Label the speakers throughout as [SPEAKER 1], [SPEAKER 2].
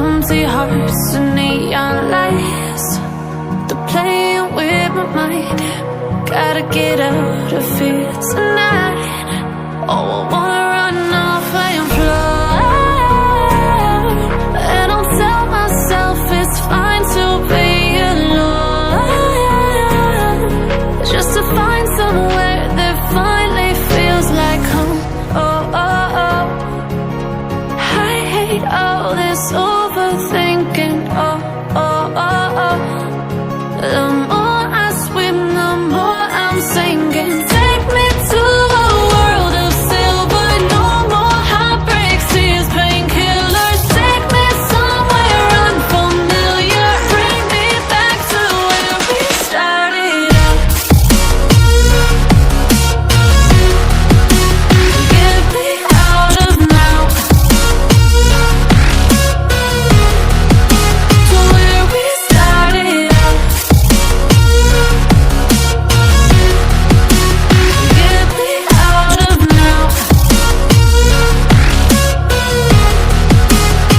[SPEAKER 1] empty hearts and neon lights. They're playing with my mind. Gotta get out of here tonight. Oh, I wanna run off and fly. And I'll tell myself it's fine to be alone, just to find somewhere that finally feels like home. Oh, oh, oh. I hate all this overthinking. Oh, oh, oh, oh. The more I swim, the more I'm sinking. Take me to a world of silver. No more heartbreaks, tears, painkillers. Take me somewhere unfamiliar. Bring me back to where we started out. Get me out of now, to where we started out. Get me out of now,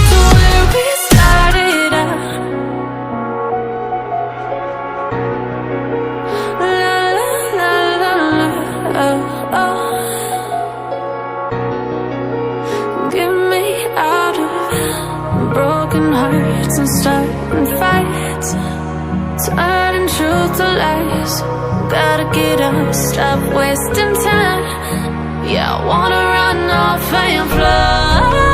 [SPEAKER 1] to where we started out. La la la la la, oh, oh. Get me out of broken hearts and starting fights, turning truth to lies. Gotta get up, stop wasting time. Yeah, I wanna run off and fly.